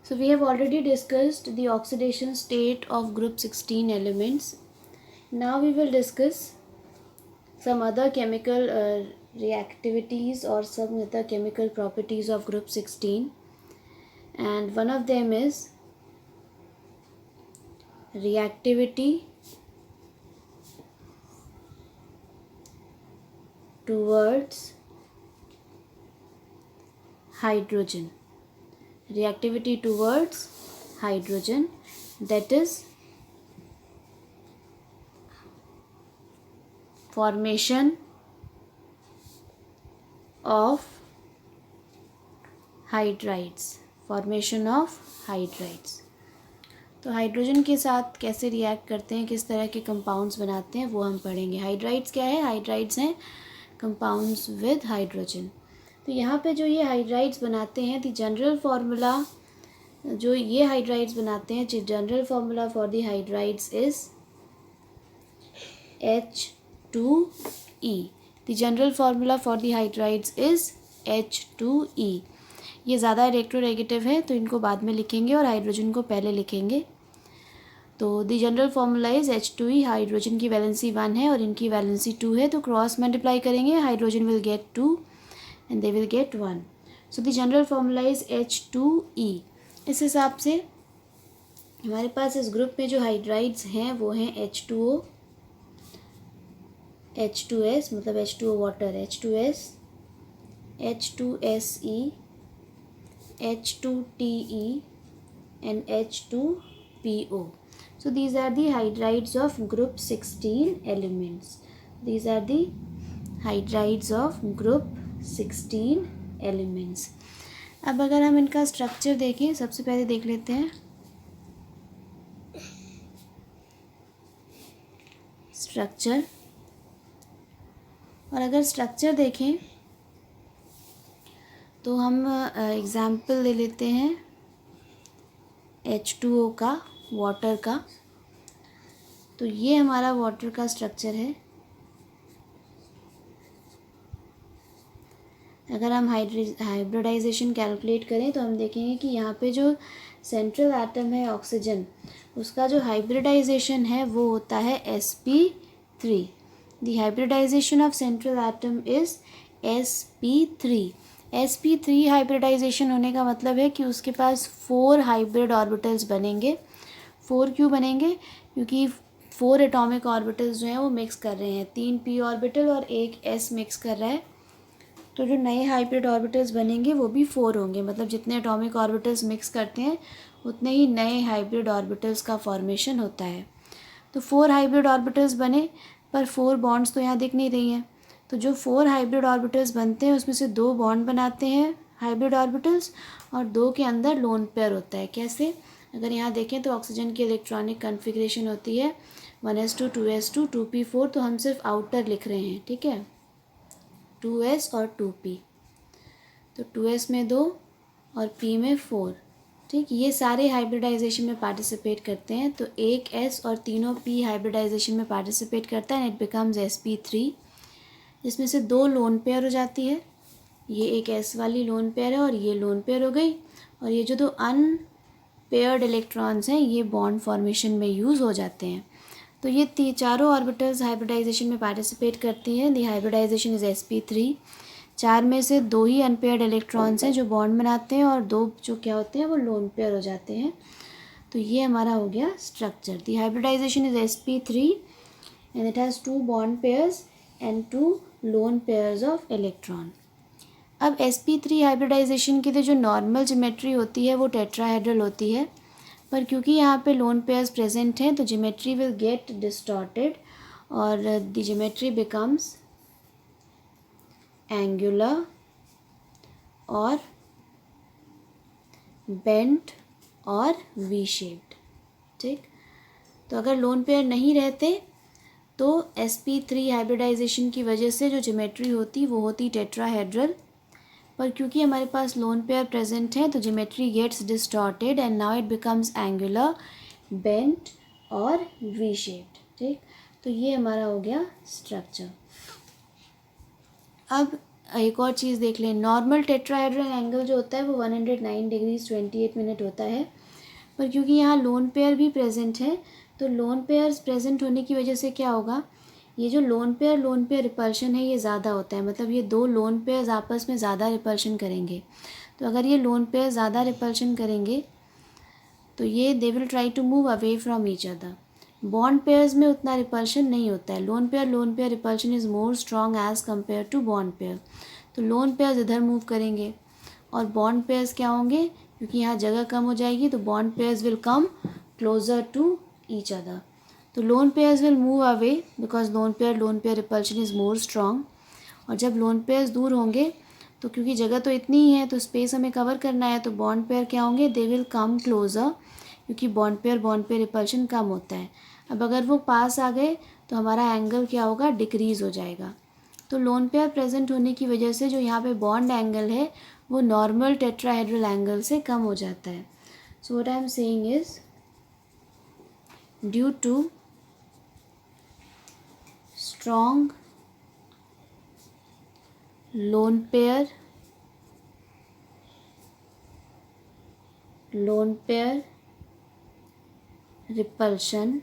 So we have already discussed the oxidation state of group 16 elements. Now we will discuss some other chemical reactivities or some other chemical properties of group 16, and one of them is reactivity towards hydrogen. Reactivity towards hydrogen, that is formation of hydrides. Formation of hydrides. तो hydrogen के साथ कैसे react करते हैं, किस तरह के compounds बनाते हैं, वो हम पढ़ेंगे. हाइड्राइड्स क्या है? हाइड्राइड्स हैं कंपाउंड्स विद हाइड्रोजन. तो यहाँ पे जो ये हाइड्राइड्स बनाते हैं, द जनरल फार्मूला जो ये हाइड्राइड्स बनाते हैं, general formula for the hydrides is H2E. The general formula for the hydrides is H2E. ये ज़्यादा इलेक्ट्रोनेगेटिव है तो इनको बाद में लिखेंगे और हाइड्रोजन को पहले लिखेंगे. तो the general formula is H2E. Hydrogen की वैलेंसी 1 है और इनकी वैलेंसी 2 है, तो क्रॉस मल्टीप्लाई करेंगे, hydrogen will get 2 and they will get 1. So the general formula is H2E. इस हिसाब से हमारे पास इस ग्रुप में जो हाइड्राइड्स हैं वो हैं H2O, H2S मतलब H2O water, H2S, H2SE, H2TE and H2PO. So these are the hydrides of group 16 elements. These are the hydrides of group 16 elements. अब अगर हम इनका स्ट्रक्चर देखें, सबसे पहले देख लेते हैं स्ट्रक्चर. और अगर स्ट्रक्चर देखें तो हम एग्ज़ाम्पल ले लेते हैं H2O का, वाटर का. तो ये हमारा वाटर का स्ट्रक्चर है. अगर हम हाइब्रिडाइजेशन कैलकुलेट करें तो हम देखेंगे कि यहाँ पे जो सेंट्रल एटम है ऑक्सीजन, उसका जो हाइब्रिडाइजेशन है वो होता है sp3. The hybridisation of central atom is sp3. sp3 hybridisation होने का मतलब है कि उसके पास 4 हाइब्रिड ऑर्बिटल्स बनेंगे. 4 क्यों बनेंगे? क्योंकि 4 एटॉमिक ऑर्बिटल्स जो हैं वो मिक्स कर रहे हैं, 3 p ऑर्बिटल और 1 s मिक्स कर रहा है. तो जो नए हाइब्रिड ऑर्बिटल्स बनेंगे वो भी 4 होंगे. मतलब जितने एटॉमिक ऑर्बिटल्स मिक्स करते हैं उतने ही नए हाइब्रिड ऑर्बिटल्स का फॉर्मेशन होता है. तो 4 हाइब्रिड ऑर्बिटल्स बने, पर 4 बॉन्ड्स तो यहाँ दिख नहीं रही हैं. तो जो 4 हाइब्रिड ऑर्बिटल्स बनते हैं उसमें से 2 बॉन्ड बनाते हैं हाइब्रिड ऑर्बिटल्स और 2 के अंदर लोन पेयर होता है. कैसे? अगर यहाँ देखें तो ऑक्सीजन की इलेक्ट्रॉनिक कन्फिग्रेशन होती है 1s2 2s2 2p4. तो हम सिर्फ आउटर लिख रहे हैं, ठीक है, 2s और 2p. तो 2s में 2 और p में 4. ठीक, ये सारे हाइब्रिडाइजेशन में पार्टिसिपेट करते हैं. तो एक s और तीनों p हाइब्रिडाइजेशन में पार्टिसिपेट करता है एंड इट बिकम्स sp3, जिसमें से 2 लोन पेयर हो जाती है. ये एक s वाली लोन पेयर है और ये लोन पेयर हो गई. और ये जो 2 अनपेयर्ड इलेक्ट्रॉन्स हैं ये बॉन्ड फॉर्मेशन में यूज़ हो जाते हैं. तो ये चारों ऑर्बिटल्स हाइब्रिडाइजेशन में पार्टिसिपेट करती हैं. दी हाइब्रिडाइजेशन इज़ sp3. 4 में से 2 ही अनपेयर्ड इलेक्ट्रॉन्स हैं जो बॉन्ड बनाते हैं और 2 जो क्या होते हैं वो लोन पेयर हो जाते हैं. तो ये हमारा हो गया structure. The hybridisation is sp3 and it has 2 bond pairs and 2 lone pairs of electron. अब sp3 हाइब्रिडाइजेशन की तो जो नॉर्मल ज्योमेट्री होती है वो टेट्राहेड्रल होती है, पर क्योंकि यहाँ पे लोन पेयर्स प्रेजेंट हैं तो ज्योमेट्री विल गेट डिस्टॉर्टेड और द ज्योमेट्री बिकम्स एंगुलर और बेंट और वी शेप्ड. ठीक, तो अगर लोन पेयर नहीं रहते तो sp3 हाइब्रिडाइजेशन की वजह से जो ज्योमेट्री होती वो होती टेट्राहेड्रल, पर क्योंकि हमारे पास लोन पेयर प्रेजेंट है तो geometry gets distorted and now it becomes angular, bent और वी शेप्ड. ठीक, तो ये हमारा हो गया स्ट्रक्चर. अब एक और चीज़ देख लें, नॉर्मल टेट्राहेड्रल एंगल जो होता है वो 109 डिग्रीज 28 मिनट होता है, पर क्योंकि यहाँ लोन पेयर भी प्रेजेंट है तो लोन पेयर्स प्रेजेंट होने की वजह से क्या होगा, ये जो लोन पेयर रिपल्शन है ये ज़्यादा होता है, मतलब ये दो लोन पेयर्स आपस में ज़्यादा रिपल्शन करेंगे। तो अगर ये लोन पेयर ज़्यादा रिपल्शन करेंगे तो ये they will try to move away from each other. Bond pairs में उतना रिपल्शन नहीं होता है, lone pair repulsion is more strong as compare to bond pair. तो लोन पेयर्स इधर मूव करेंगे और बॉन्ड पेयर्स क्या होंगे, क्योंकि यहाँ जगह कम हो जाएगी तो bond pairs will come closer to each other. तो lone pairs will move away because lone pair repulsion is more strong. और जब लोन पेयर्स दूर होंगे तो क्योंकि जगह तो इतनी ही है तो स्पेस हमें कवर करना है, तो बॉन्ड पेयर क्या होंगे, दे विल कम क्लोजर, क्योंकि बॉन्ड पेयर रिपल्शन कम होता है। अब अगर वो पास आ गए तो हमारा एंगल क्या होगा, डिक्रीज़ हो जाएगा। तो लोन पेयर प्रेजेंट होने की वजह से जो यहाँ पे बॉन्ड एंगल है वो नॉर्मल टेट्राहेड्रल एंगल से कम हो जाता है। So what I am saying is due to strong lone pair repulsion,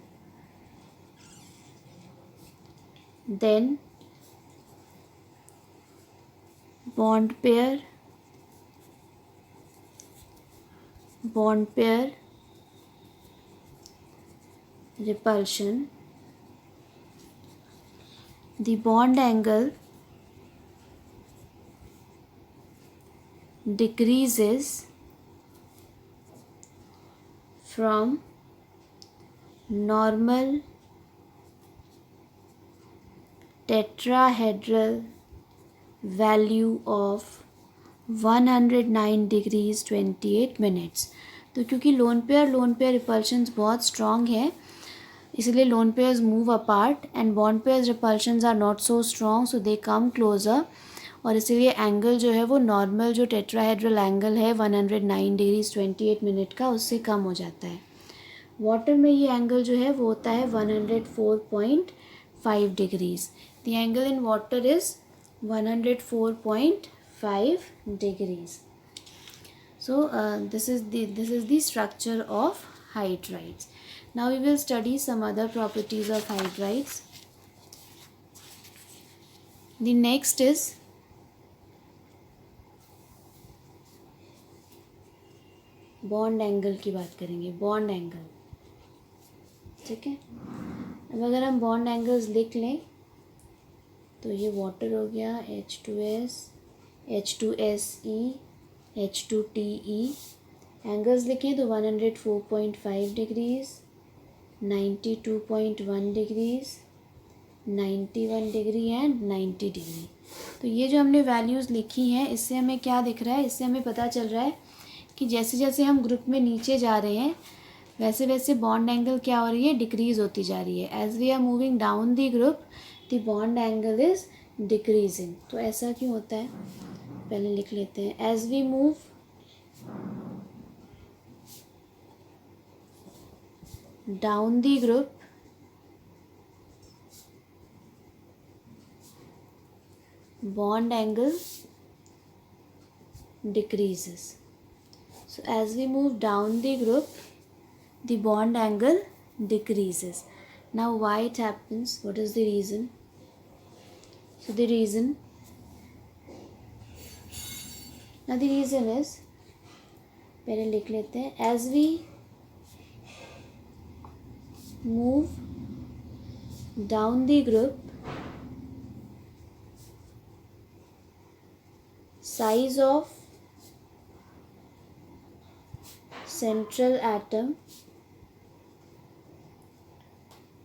then bond pair repulsion, the bond angle decreases from normal tetrahedral value of 109 degrees 28 minutes. तो क्योंकि lone pair repulsions बहुत strong है इसलिए lone pairs move apart and bond pairs repulsions are not so strong, so they come closer, और इसीलिए angle जो है वो नॉर्मल जो टेट्राहेड्रल एंगल है 109 डिग्रीज 28 मिनट का उससे कम हो जाता है। वाटर में ये एंगल जो है वो होता है 104.5 degrees. The angle in water is 104.5 degrees. So this is the structure of hydrides. Now we will study some other properties of hydrides. The next is bond angle की बात करेंगे, बॉन्ड एंगल, ठीक है। अब अगर हम बॉन्ड एंगल्स लिख लें तो ये वाटर हो गया H2S, H2SE, H2TE। एंगल्स लिखें तो 104.5 degrees, 92.1 degrees, 91 degree and 90 degree. तो ये जो हमने वैल्यूज़ लिखी हैं इससे हमें क्या दिख रहा है, इससे हमें पता चल रहा है कि जैसे जैसे हम ग्रुप में नीचे जा रहे हैं वैसे वैसे बॉन्ड एंगल क्या हो रही है, डिक्रीज़ होती जा रही है। As we are moving down the group the bond angle is decreasing. तो ऐसा क्यों होता है, पहले लिख लेते हैं। As we move down the group bond angle decreases. So as we move down the group, the bond angle decreases. Now why it happens? What is the reason? So the reason is, पहले लिख लेते हैं, as we move down the group, size of central atom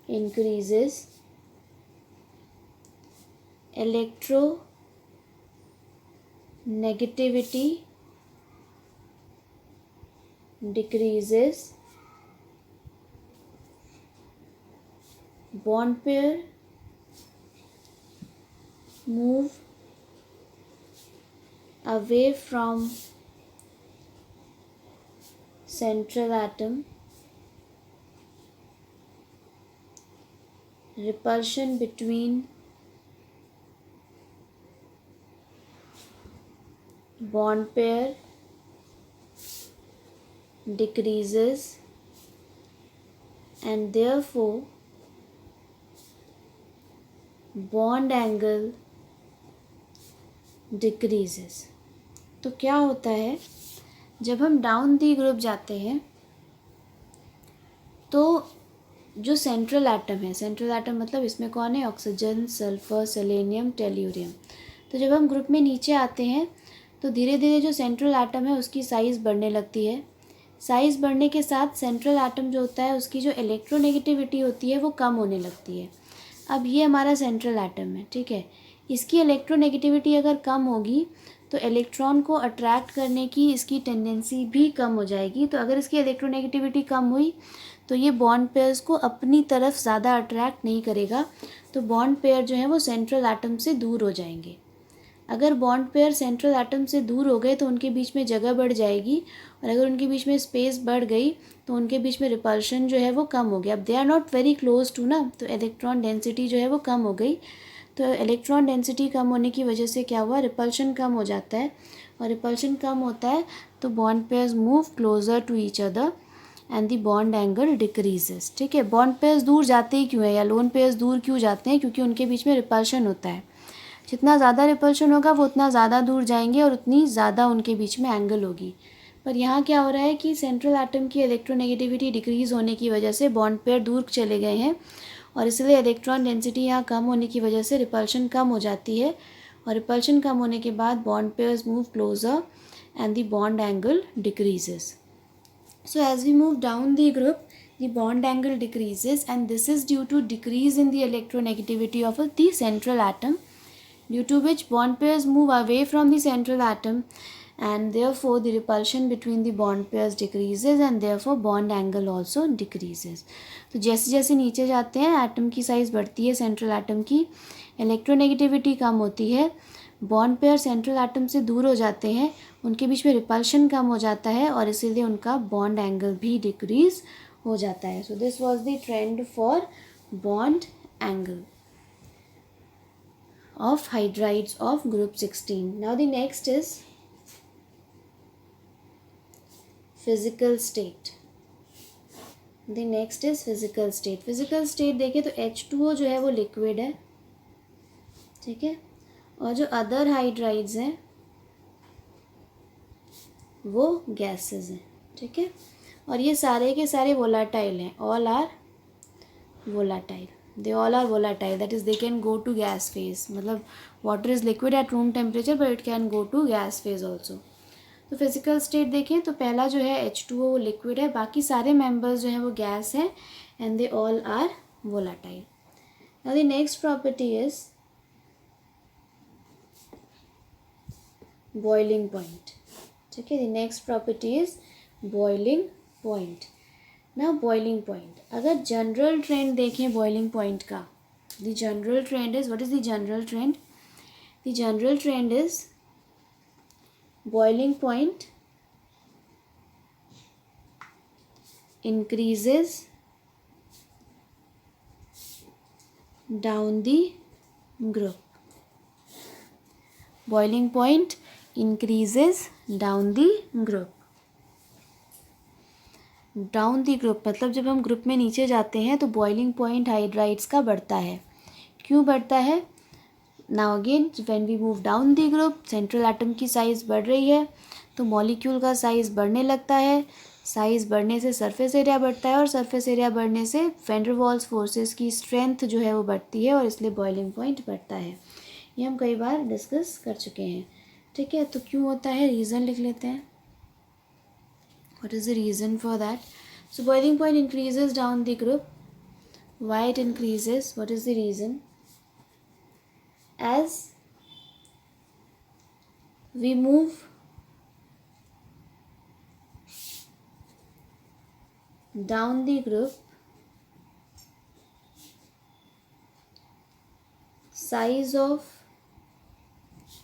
increases, electronegativity decreases, bond pair move away from central atom, repulsion between bond pair decreases and therefore bond angle decreases. तो क्या होता है, जब हम डाउन दी ग्रुप जाते हैं तो जो सेंट्रल एटम है, सेंट्रल एटम मतलब इसमें कौन है, ऑक्सीजन, सल्फर, सेलेनियम, टेल्यूरियम. तो जब हम ग्रुप में नीचे आते हैं तो धीरे धीरे जो सेंट्रल एटम है उसकी साइज़ बढ़ने लगती है. साइज़ बढ़ने के साथ सेंट्रल एटम जो होता है उसकी जो इलेक्ट्रोनेगेटिविटी होती है वो कम होने लगती है. अब ये हमारा सेंट्रल एटम है, ठीक है. इसकी इलेक्ट्रोनेगेटिविटी अगर कम होगी तो इलेक्ट्रॉन को अट्रैक्ट करने की इसकी टेंडेंसी भी कम हो जाएगी. तो अगर इसकी इलेक्ट्रोनेगेटिविटी कम हुई तो ये बॉन्ड पेयर्स को अपनी तरफ ज़्यादा अट्रैक्ट नहीं करेगा. तो बॉन्ड पेयर जो है वो सेंट्रल एटम से दूर हो जाएंगे. अगर बॉन्ड पेयर सेंट्रल एटम से दूर हो गए तो उनके बीच में जगह बढ़ जाएगी, और अगर उनके बीच में स्पेस बढ़ गई तो उनके बीच में रिपल्शन जो है वो कम हो गया. अब they are not very close to ना, तो इलेक्ट्रॉन डेंसिटी जो है वो कम हो गई. तो इलेक्ट्रॉन डेंसिटी कम होने की वजह से क्या हुआ, रिपल्शन कम हो जाता है, और रिपल्शन कम होता है तो bond pairs move closer to each other and the bond angle decreases. ठीक है, बॉन्ड पेयर्स दूर जाते ही क्यों है, या लोन पेयर्स दूर क्यों जाते हैं, क्योंकि उनके बीच में रिपल्शन होता है. जितना ज़्यादा रिपल्शन होगा वो उतना ज़्यादा दूर जाएंगे और उतनी ज़्यादा उनके बीच में एंगल होगी. पर यहाँ क्या हो रहा है कि सेंट्रल एटम की इलेक्ट्रोनेगेटिविटी डिक्रीज़ होने की वजह से बॉन्ड पेयर दूर चले गए हैं, और इसलिए इलेक्ट्रॉन डेंसिटी यहाँ कम होने की वजह से रिपल्शन कम हो जाती है, और रिपल्शन कम होने के बाद bond pairs move closer and the bond angle decreases. So as we move down the group, the bond angle decreases, and this is due to decrease in the electronegativity of the central atom, due to which bond pairs move away from the central atom, and therefore the repulsion between the bond pairs decreases and therefore bond angle also decreases. तो जैसे जैसे नीचे जाते हैं atom की size बढ़ती है, central atom की इलेक्ट्रोनेगेटिविटी कम होती है, बॉन्ड पेयर सेंट्रल एटम से दूर हो जाते हैं, उनके बीच में रिपल्शन कम हो जाता है, और इसीलिए उनका बॉन्ड एंगल भी डिक्रीज हो जाता है. So this was the trend for bond angle of hydrides of group 16. Now the next is physical state. The next is physical state. Physical state देखें तो H2O जो है वो लिक्विड है, ठीक है, और जो अदर हाइड्राइड्स हैं वो गैसेस हैं, ठीक है, और ये सारे के सारे वोलाटाइल हैं. All are volatile. They all are volatile, that is they can go to gas phase. मतलब water is liquid at room temperature but it can go to gas phase also. तो फिजिकल स्टेट देखें तो पहला जो है H2O वो liquid है, बाकी सारे मेंबर्स जो हैं वो गैस हैं, and they all are volatile. Now the next property is boiling point. ठीक है, the next property is boiling point. ना बॉइलिंग पॉइंट, अगर जनरल ट्रेंड देखें बॉइलिंग पॉइंट का, the general trend is, what is the general trend, the general trend is boiling point increases down the group. Boiling point increases down the group. Down the group मतलब जब हम group में नीचे जाते हैं तो boiling point hydrides का बढ़ता है. क्यों बढ़ता है? Now again when we move down the group, central atom की साइज़ बढ़ रही है तो मॉलिक्यूल का साइज़ बढ़ने लगता है. साइज़ बढ़ने से सरफेस एरिया बढ़ता है, और सरफेस एरिया बढ़ने से वैन डर वाल्स फोर्सेस की स्ट्रेंथ जो है वो बढ़ती है, और इसलिए बॉइलिंग पॉइंट बढ़ता है. ये हम कई बार डिस्कस कर चुके हैं. ठीक है, तो क्यों होता है, रीज़न लिख लेते हैं. What is the reason for that? So boiling point increases down the group. Why it increases? What is the reason? As we move down the group, size of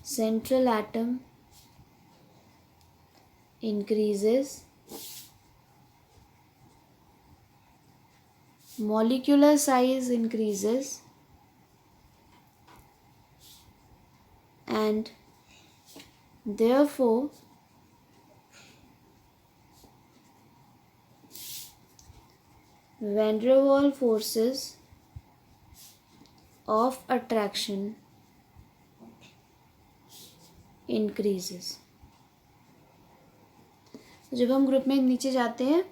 central atom increases, molecular size increases, and Therefore, van der Waals forces of attraction increases. जब हम group में नीचे जाते हैं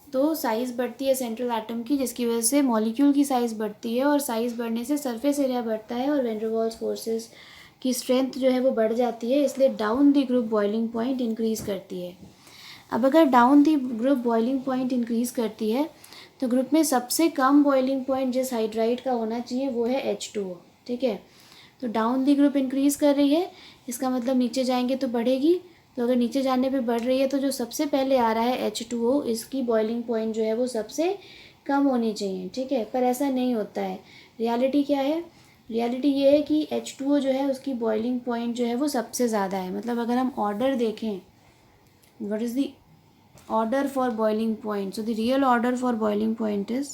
तो size बढ़ती है central atom की, जिसकी वजह से मॉलिक्यूल की साइज़ बढ़ती है और साइज़ बढ़ने से सरफेस एरिया बढ़ता है और वैन डर वाल्स फोर्सेस की स्ट्रेंथ जो है वो बढ़ जाती है, इसलिए down the group boiling point increase करती है. अब अगर down the group boiling point increase करती है तो ग्रुप में सबसे कम बॉइलिंग पॉइंट जिस हाइड्राइड का होना चाहिए वो है H2O. ठीक है, तो डाउन द ग्रुप इंक्रीज़ कर रही है, इसका मतलब नीचे जाएंगे तो बढ़ेगी. तो अगर नीचे जाने पे बढ़ रही है तो जो सबसे पहले आ रहा है H2O, इसकी बॉइलिंग पॉइंट जो है वो सबसे कम होनी चाहिए. ठीक है, पर ऐसा नहीं होता है. रियलिटी क्या है? रियलिटी ये है कि H2O जो है उसकी बॉइलिंग पॉइंट जो है वो सबसे ज़्यादा है. मतलब अगर हम ऑर्डर देखें, what is the order for boiling point? So the real order for boiling point is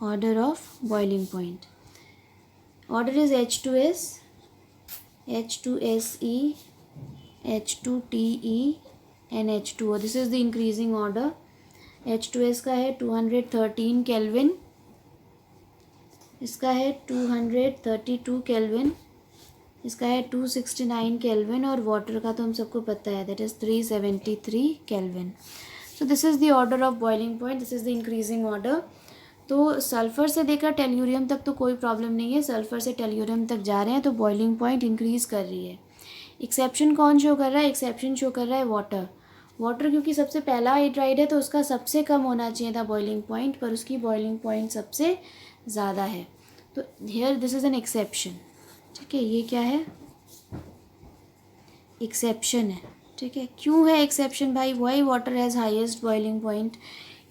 order of boiling point. Order is H2S, H2SE, H2TE and H2O. This is the increasing order. H2S का है 213 kelvin, इसका है 232 kelvin, इसका है 269 kelvin और water का तो हम सबको पता है that is 373 kelvin. So this is the order of boiling point, this is the increasing order. तो सल्फ़र से लेकर टेल्यूरियम तक तो कोई प्रॉब्लम नहीं है. सल्फ़र से टेल्यूरियम तक जा रहे हैं तो बॉइलिंग पॉइंट इंक्रीज़ कर रही है. एक्सेप्शन कौन शो कर रहा है? एक्सेप्शन शो कर रहा है वाटर. वाटर क्योंकि सबसे पहला हाइड्राइड है तो उसका सबसे कम होना चाहिए था बॉइलिंग पॉइंट, पर उसकी बॉइलिंग पॉइंट सबसे ज़्यादा है. तो here this is an exception. ठीक है, ये क्या है? एक्सेप्शन है. ठीक है, क्यों है एक्सेप्शन भाई? Y water has highest boiling point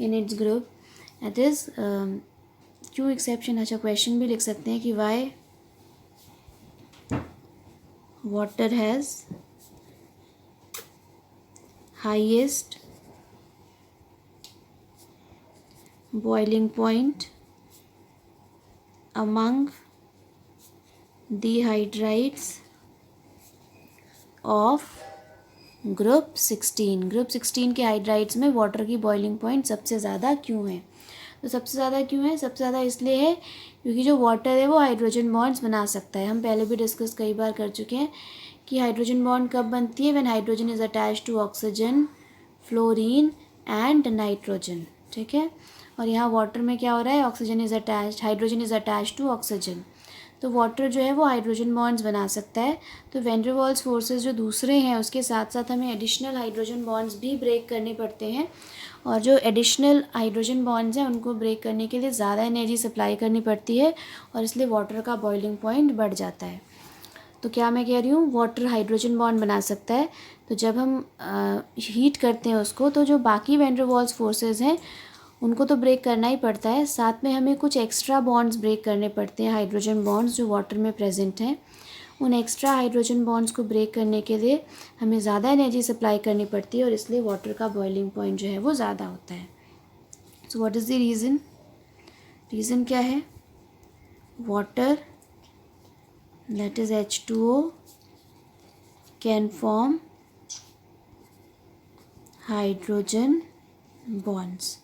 in its group? That is क्यों एक्सेप्शन? अच्छा, क्वेश्चन भी लिख सकते हैं कि Y water has highest boiling point among the hydrides of group 16. Group 16 के हाइड्राइड्स में वाटर की बॉइलिंग पॉइंट सबसे ज़्यादा क्यों है? तो सबसे ज़्यादा क्यों है? सबसे ज़्यादा इसलिए है क्योंकि जो वाटर है वो हाइड्रोजन बॉन्ड्स बना सकता है. हम पहले भी डिस्कस कई बार कर चुके हैं कि हाइड्रोजन बॉन्ड कब बनती है? When hydrogen is attached to oxygen, fluorine and nitrogen. ठीक है, और यहाँ वाटर में क्या हो रहा है? Oxygen is attached, hydrogen is attached to oxygen. तो वाटर जो है वो हाइड्रोजन बॉन्ड्स बना सकता है. तो वैन डर वाल्स फोर्सेस जो दूसरे हैं उसके साथ साथ हमें एडिशनल हाइड्रोजन बॉन्ड्स भी ब्रेक करने पड़ते हैं, और जो एडिशनल हाइड्रोजन बॉन्ड्स हैं उनको ब्रेक करने के लिए ज़्यादा एनर्जी सप्लाई करनी पड़ती है और इसलिए वाटर का बॉइलिंग पॉइंट बढ़ जाता है. तो क्या मैं कह रही हूँ? वाटर हाइड्रोजन बॉन्ड बना सकता है. तो जब हम हीट करते हैं उसको तो जो बाकी वैन डर वाल्स फोर्सेस हैं उनको तो ब्रेक करना ही पड़ता है, साथ में हमें कुछ एक्स्ट्रा बॉन्ड्स ब्रेक करने पड़ते हैं, हाइड्रोजन बॉन्ड्स जो वाटर में प्रेजेंट हैं. उन एक्स्ट्रा हाइड्रोजन बॉन्ड्स को ब्रेक करने के लिए हमें ज़्यादा एनर्जी सप्लाई करनी पड़ती है और इसलिए वाटर का बॉइलिंग पॉइंट जो है वो ज़्यादा होता है. So what is the reason? Reason क्या है? Water that is H2O can form hydrogen bonds.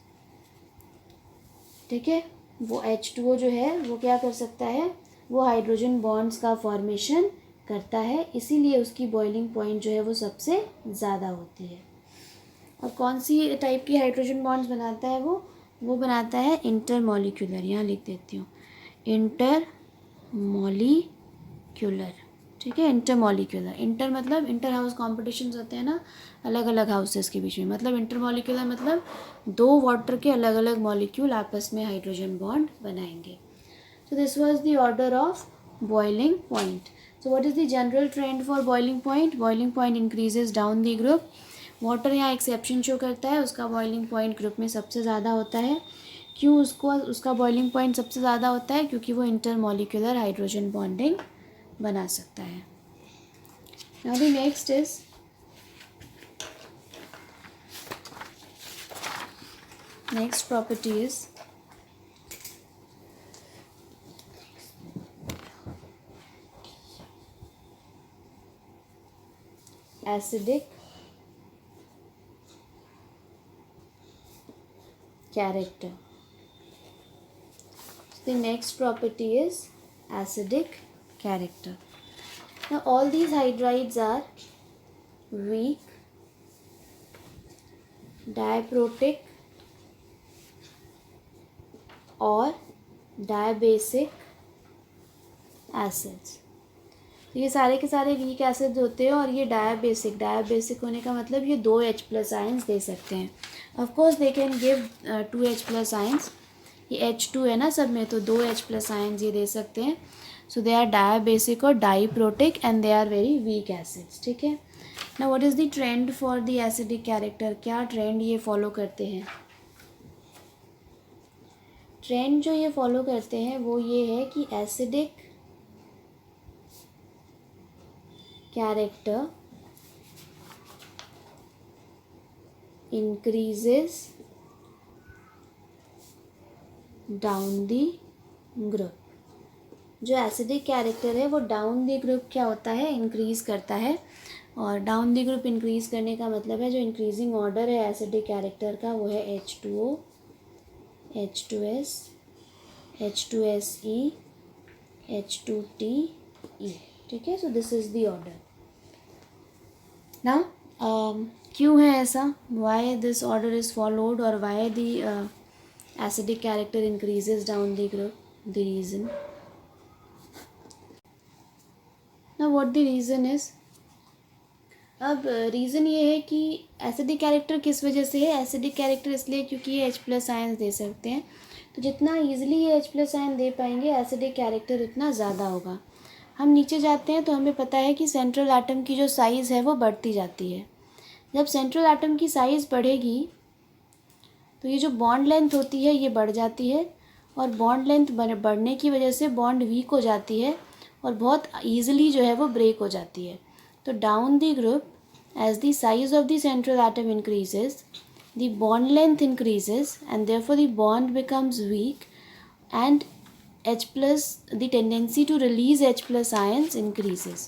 ठीक है, वो H2O जो है वो क्या कर सकता है? वो हाइड्रोजन बॉन्ड्स का फॉर्मेशन करता है, इसीलिए उसकी बॉइलिंग पॉइंट जो है वो सबसे ज़्यादा होती है. और कौन सी टाइप की हाइड्रोजन बॉन्ड्स बनाता है वो बनाता है इंटरमॉलिक्यूलर. यहाँ लिख देती हूँ, इंटरमॉलिक्यूलर. ठीक है, इंटरमॉलिक्यूलर. इंटर मतलब इंटर हाउस कॉम्पिटिशन्स होते हैं ना अलग अलग हाउसेस के बीच में, मतलब इंटरमॉलिक्यूलर मतलब दो वाटर के अलग अलग मॉलिक्यूल आपस में हाइड्रोजन बॉन्ड बनाएंगे. So this was the order of boiling point. So what is the general trend for boiling point? Boiling point increases down the group. Water यहाँ एक्सेप्शन शो करता है, उसका बॉइलिंग पॉइंट ग्रुप में सबसे ज़्यादा होता है. क्यों उसका बॉइलिंग पॉइंट सबसे ज़्यादा होता है? क्योंकि वो इंटरमॉलिक्यूलर हाइड्रोजन बॉन्डिंग बना सकता है. Now the next is next property is acidic character. The next property is acidic character. Now all these hydrides are weak, diprotic और diabasic acids. तो ये सारे के सारे वीक एसिड होते हैं और ये डायाबेसिक होने का मतलब ये 2 H+ आयंस दे सकते हैं. Of course they can give 2 H+ ions. ये H2 है ना सब में, तो 2 H+ आयंस ये दे सकते हैं. सो दे आर डायाबेसिक और diprotic and they are very weak acids. ठीक है. Now what is the trend for the acidic character? क्या ट्रेंड ये फॉलो करते हैं? ट्रेंड जो ये फॉलो करते हैं वो ये है कि acidic character increases down the group. जो एसिडिक कैरेक्टर है वो डाउन द ग्रुप क्या होता है, इंक्रीज़ करता है. और डाउन द ग्रुप इंक्रीज़ करने का मतलब है जो इंक्रीजिंग ऑर्डर है एसिडिक कैरेक्टर का वो है H2O, H2S, H2SE, H2TE. ठीक है. So this is the order. Now क्यों है ऐसा? Why this order is followed और why the acidic character increases down the group? The reason. Now what the reason is? अब रीज़न ये है कि एसिडिक कैरेक्टर किस वजह से है. एसिडिक कैरेक्टर इसलिए क्योंकि ये H+ आयंस दे सकते हैं. तो जितना ईजिली ये H+ आयन दे पाएंगे एसिडिक कैरेक्टर उतना ज़्यादा होगा. हम नीचे जाते हैं तो हमें पता है कि सेंट्रल एटम की जो साइज़ है वो बढ़ती जाती है. जब सेंट्रल एटम की साइज़ बढ़ेगी तो ये जो बॉन्ड लेंथ होती है ये बढ़ जाती है और बॉन्ड लेंथ बढ़ने की वजह से बॉन्ड वीक हो जाती है और बहुत ईजिली जो है वो ब्रेक हो जाती है. तो down the group as the size of the central atom increases the bond length increases and therefore the bond becomes weak and the tendency to release H+ ions increases.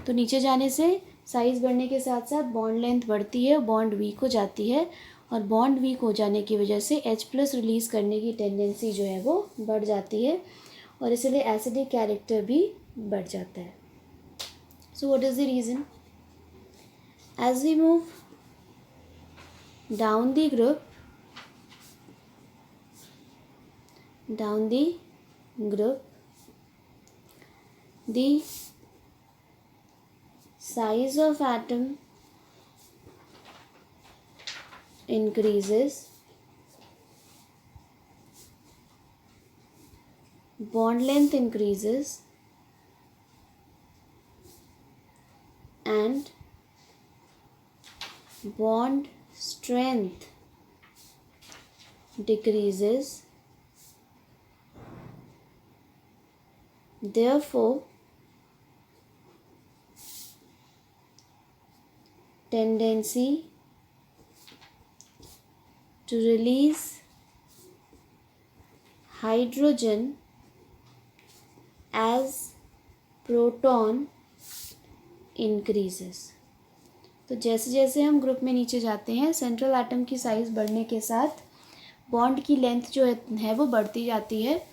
तो नीचे जाने से साइज़ बढ़ने के साथ साथ बॉन्ड लेंथ बढ़ती है, बॉन्ड वीक हो जाती है और बॉन्ड वीक हो जाने की वजह से H+ रिलीज़ करने की टेंडेंसी जो है वो बढ़ जाती है और इसलिए एसिडिक कैरेक्टर भी बढ़ जाता है. So what is the reason? As we move down the group, the size of atom increases, bond length increases and bond strength decreases. Therefore, tendency to release hydrogen as proton increases. तो जैसे जैसे हम group में नीचे जाते हैं central atom की size बढ़ने के साथ बॉन्ड की लेंथ जो है वो बढ़ती जाती है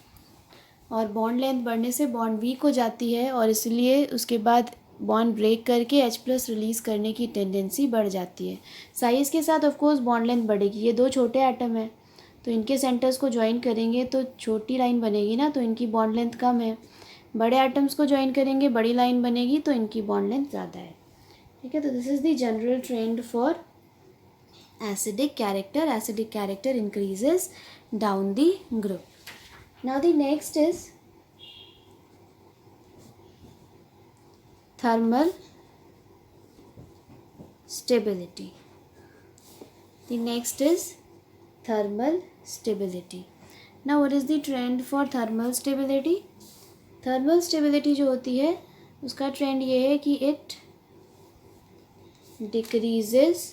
और बॉन्ड लेंथ बढ़ने से बॉन्ड वीक हो जाती है और इसलिए उसके बाद बॉन्ड ब्रेक करके H+ रिलीज़ करने की टेंडेंसी बढ़ जाती है. साइज़ के साथ ऑफ कोर्स बॉन्ड लेंथ बढ़ेगी. ये 2 छोटे एटम हैं तो इनके सेंटर्स को ज्वाइन करेंगे तो छोटी लाइन बनेगी ना, तो इनकी बॉन्ड लेंथ कम है. बड़े एटम्स को ज्वाइन करेंगे, बड़ी लाइन बनेगी तो इनकी बॉन्ड लेंथ ज़्यादा है. ठीक है. तो this is the general trend for acidic character. Acidic character increases down the group. Now the next is thermal stability. The next is thermal stability. Now what is the trend for thermal stability? Thermal stability जो होती है उसका trend ये है कि it decreases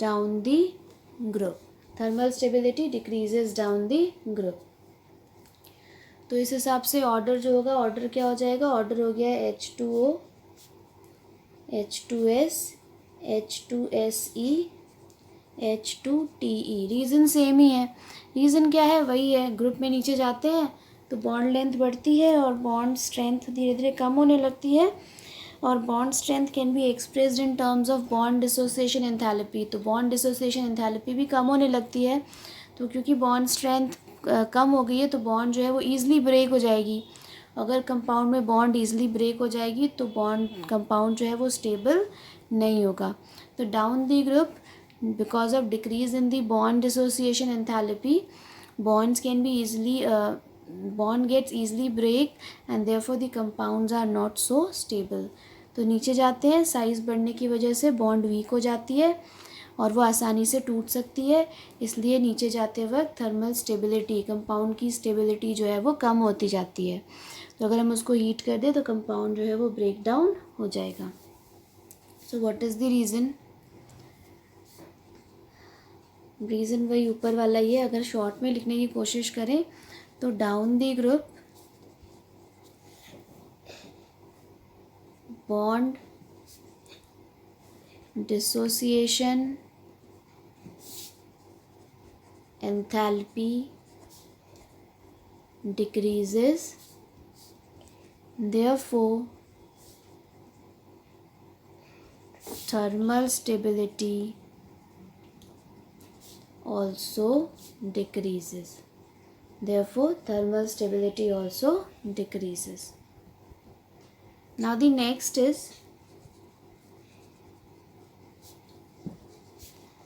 down the group. Thermal stability decreases down the group. तो इस हिसाब से ऑर्डर जो होगा, ऑर्डर क्या हो जाएगा? ऑर्डर हो गया H2O, H2S, H2SE, H2TE। Reason same ही है। रीज़न क्या है? वही है, ग्रुप में नीचे जाते हैं तो बॉन्ड लेंथ बढ़ती है और बॉन्ड स्ट्रेंथ धीरे धीरे कम होने लगती है, और bond strength can be expressed in terms of bond dissociation enthalpy. तो बॉन्ड डिसोसिएशन एंथैल्पी भी कम होने लगती है। तो क्योंकि बॉन्ड स्ट्रेंथ कम हो गई है तो बॉन्ड जो है वो ईज़िली ब्रेक हो जाएगी। अगर कंपाउंड में बॉन्ड ईज़िली ब्रेक हो जाएगी तो बॉन्ड कंपाउंड जो है वो स्टेबल नहीं होगा। तो down the group, because of decrease in the bond dissociation enthalpy, bonds can be easily bond gets easily break and therefore the compounds are not so stable। तो नीचे जाते हैं, साइज़ बढ़ने की वजह से बॉन्ड वीक हो जाती है और वो आसानी से टूट सकती है, इसलिए नीचे जाते वक्त थर्मल स्टेबिलिटी, कंपाउंड की स्टेबिलिटी जो है वो कम होती जाती है। तो अगर हम उसको हीट कर दें तो कंपाउंड जो है वो ब्रेक डाउन हो जाएगा। सो what is the reason? Reason वही ऊपर वाला ही है। अगर शॉर्ट में लिखने की कोशिश करें तो down the group, bond dissociation enthalpy decreases, therefore thermal stability also decreases, therefore thermal stability also decreases। Now the next is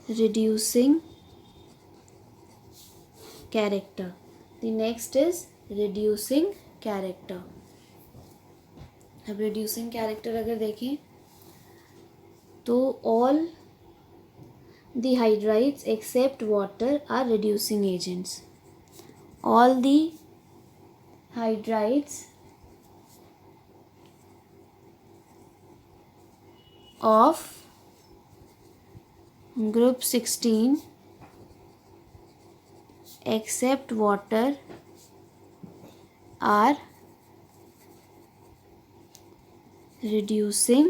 reducing character। The next is reducing character। अब reducing character अगर देखें तो all the hydrides except water are reducing agents। all the hydrides of group 16 except water are reducing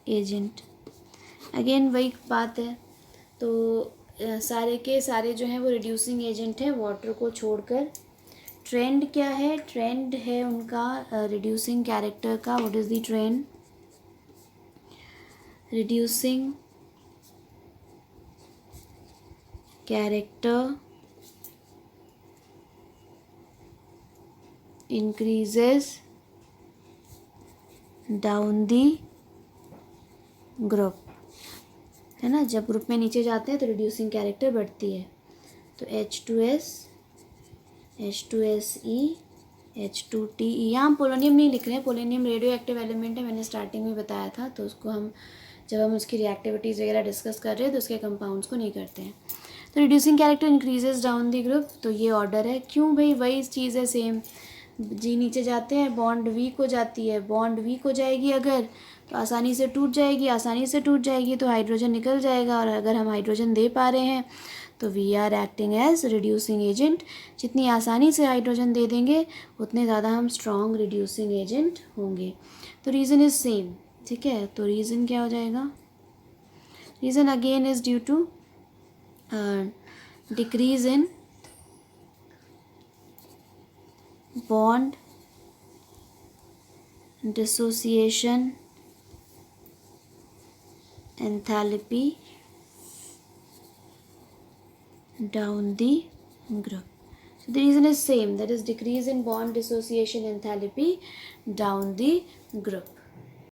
agent। Again वही बात है, तो सारे के सारे जो हैं वो रिड्यूसिंग एजेंट हैं वाटर को छोड़कर। ट्रेंड क्या है? ट्रेंड है उनका रिड्यूसिंग कैरेक्टर का। What is the trend? Reducing character increases down the group, है ना। जब ग्रुप में नीचे जाते हैं तो रिड्यूसिंग कैरेक्टर बढ़ती है। तो H2S, H2SE, H2TE। यहाँ पोलोनियम नहीं लिख रहे हैं, पोलोनियम रेडियो एक्टिव एलिमेंट है, मैंने स्टार्टिंग में बताया था। तो उसको हम जब हम उसकी रिएक्टिविटीज़ वगैरह डिस्कस कर रहे हैं तो उसके कंपाउंड्स को नहीं करते हैं। तो reducing character increases down the group, तो ये ऑर्डर है। क्यों भाई? वही चीज़ है सेम। जी नीचे जाते हैं, बॉन्ड वीक हो जाती है। बॉन्ड वीक हो जाएगी अगर तो आसानी से टूट जाएगी, आसानी से टूट जाएगी तो हाइड्रोजन निकल जाएगा, और अगर हम हाइड्रोजन दे पा रहे हैं तो we are acting as reducing agent. जितनी आसानी से हाइड्रोजन दे देंगे उतने ज़्यादा हम स्ट्रॉन्ग रिड्यूसिंग एजेंट होंगे। तो रीज़न इज़ सेम, ठीक है। तो रीज़न क्या हो जाएगा? Reason again is due to decrease in bond dissociation enthalpy down the group। So the reason is same, that is decrease in bond dissociation enthalpy down the group।